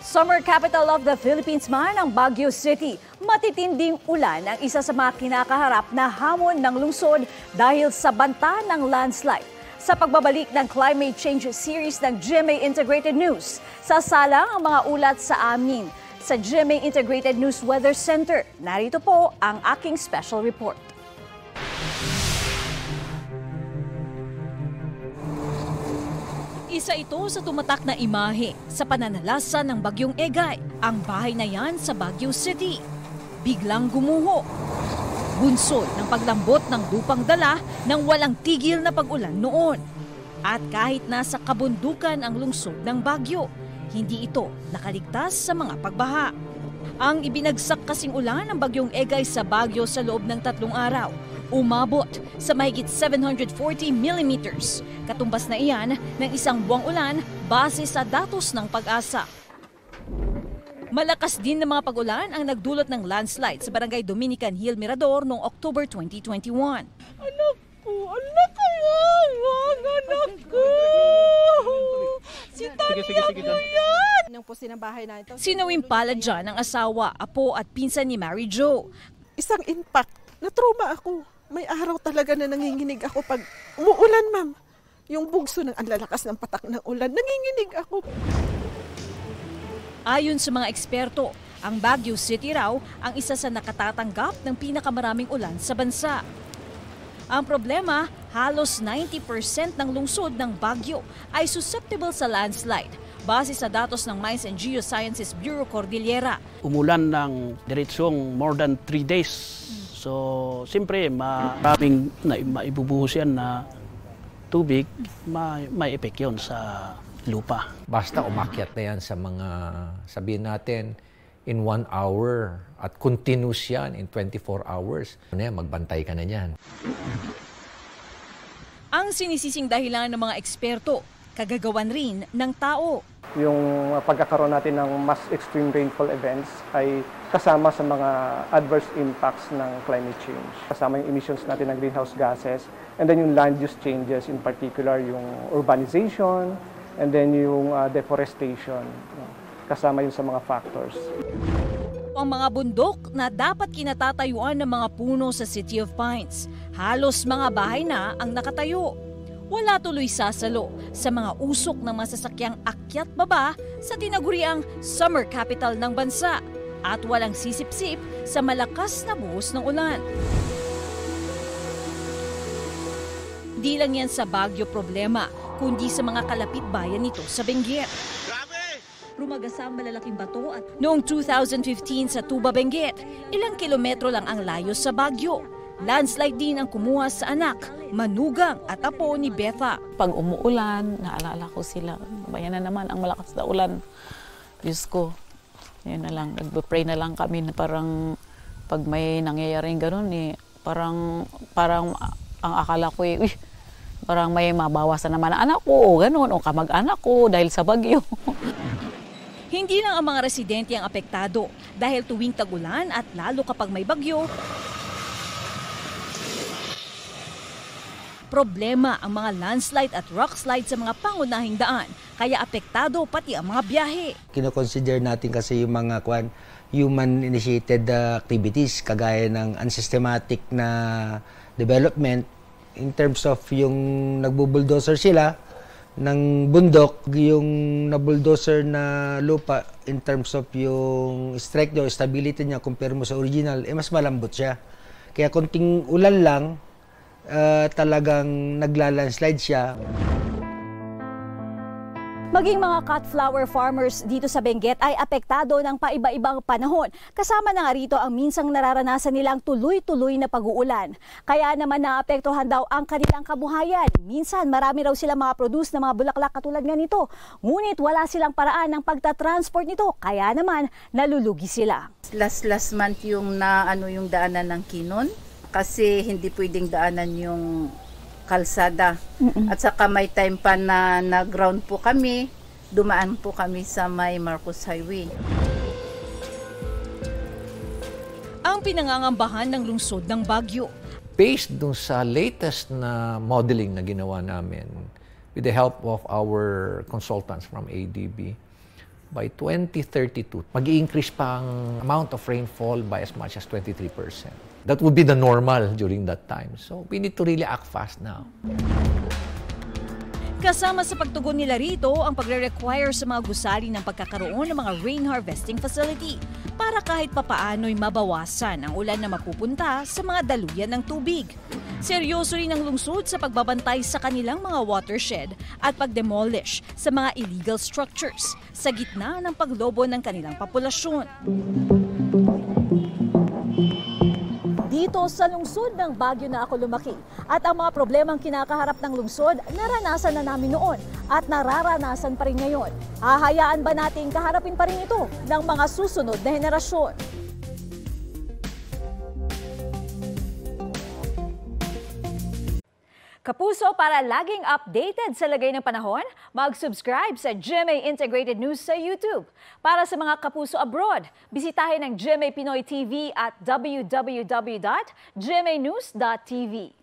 Summer capital of the Philippines man ang Baguio City. Matitinding ulan ang isa sa mga kinakaharap na hamon ng lungsod dahil sa banta ng landslide. Sa pagbabalik ng Climate Change Series ng GMA Integrated News, sasalang ang mga ulat sa amin sa GMA Integrated News Weather Center. Narito po ang aking special report. Isa ito sa tumatak na imahe sa pananalasa ng Bagyong Egay, ang bahay na yan sa Baguio City. Biglang gumuho. Bunsod ng paglambot ng lupang dala ng walang tigil na pag-ulan noon. At kahit nasa kabundukan ang lungsod ng Baguio, hindi ito nakaligtas sa mga pagbaha. Ang ibinagsak kasing ulan ng Bagyong Egay sa Baguio sa loob ng 3 araw, umabot sa mahigit 740 millimeters. Katumbas na iyan ng isang buwang ulan base sa datos ng Pag-asa. Malakas din ng mga pag-ulan ang nagdulot ng landslide sa Barangay Dominican Hill, Mirador noong October 2021. Anak ko, anak ko! Si Tanya po yan! Nang po sinabahay na ito. Sinawimpalad dyan ang asawa, apo at pinsan ni Mary Jo. Isang impact, na-trauma ako. May araw talaga na nanginginig ako pag umuulan, ma'am. Yung bugso ng ang lalakas ng patak ng ulan, nanginginig ako. Ayon sa mga eksperto, ang Baguio City raw ang isa sa nakatatanggap ng pinakamaraming ulan sa bansa. Ang problema, halos 90% ng lungsod ng Baguio ay susceptible sa landslide base sa datos ng Mines and Geosciences Bureau Cordillera. Umulan ng diretsong more than 3 days. So, siyempre, maraming maibubuhos yan na tubig, may epek yun sa lupa. Basta umakyat na yan sa mga, sabihin natin, in 1 hour at continuous yan in 24 hours. Magbantay ka na yan. Ang sinisising dahilan ng mga eksperto, kagagawan rin ng tao. Yung pagkakaroon natin ng mass extreme rainfall events ay kasama sa mga adverse impacts ng climate change. Kasama yung emissions natin ng greenhouse gases, and then yung land use changes, in particular yung urbanization, and then yung deforestation. Kasama yun sa mga factors. Ang mga bundok na dapat kinatatayuan ng mga puno sa City of Pines, halos mga bahay na ang nakatayo. Wala tuloy sasalo sa mga usok ng masasakyang akyat-baba sa tinaguriang summer capital ng bansa at walang sisip-sip sa malakas na buhos ng ulan. Di lang yan sa Baguio problema, kundi sa mga kalapit bayan nito sa Benguet. Rumagasang malalaking bato at noong 2015 sa Tuba, Benguet, ilang kilometro lang ang layo sa Baguio. Landslide din ang kumuha sa anak, manugang at apo ni Betha. Pag umuulan, naalala ko sila. Bayan na naman ang malakas na ulan. Diyos ko, yun na lang. Nagbe-pray na lang kami na parang pag may nangyayaring ganun parang ang akala ko parang may mabawasan naman ang anak ko o ganun o kamag-anak ko dahil sa bagyo. Hindi lang ang mga residente ang apektado dahil tuwing tag-ulan at lalo kapag may bagyo, problema ang mga landslide at rockslide sa mga pangunahing daan, kaya apektado pati ang mga biyahe. Kino-consider natin kasi yung mga human-initiated activities kagaya ng unsystematic na development in terms of yung nagbo-bulldozer sila ng bundok, yung na-bulldozer na lupa in terms of yung strike niya o stability niya compare mo sa original, mas malambot siya. Kaya konting ulan lang, talagang naglalandslide siya. Maging mga cut flower farmers dito sa Benguet ay apektado ng paiba-ibang panahon. Kasama na nga rito ang minsang nararanasan nilang tuloy-tuloy na pag-uulan. Kaya naman naapektuhan daw ang kanilang kabuhayan. Minsan marami raw silang mga produce na mga bulaklak katulad nga nito. Ngunit wala silang paraan ng pagta-transport nito. Kaya naman nalulugi sila. Last month yung yung daanan ng Kinon. Kasi hindi pwedeng daanan yung kalsada. At saka may time pa na nag-ground po kami, dumaan po kami sa may Marcos Highway. Ang pinangangambahan ng lungsod ng Baguio. Based dun sa latest na modeling na ginawa namin with the help of our consultants from ADB, by 2032, mag-i-increase pa ang amount of rainfall by as much as 23%. That would be the normal during that time. So we need to really act fast now. Kasama sa pagtugon nila rito ang pagre-require sa mga gusali ng pagkakaroon ng mga rain harvesting facility para kahit papaano'y mabawasan ang ulan na mapupunta sa mga daluyan ng tubig. Seryoso rin ang lungsod sa pagbabantay sa kanilang mga watershed at pag-demolish sa mga illegal structures sa gitna ng paglobo ng kanilang populasyon. Dito sa lungsod ng Baguio na ako lumaki at ang mga problemang kinakaharap ng lungsod, naranasan na namin noon at nararanasan pa rin ngayon. Hahayaan ba nating kaharapin pa rin ito ng mga susunod na henerasyon? Kapuso, para laging updated sa lagay ng panahon, mag-subscribe sa GMA Integrated News sa YouTube. Para sa mga kapuso abroad, bisitahin ang GMA Pinoy TV at www.gmanews.tv.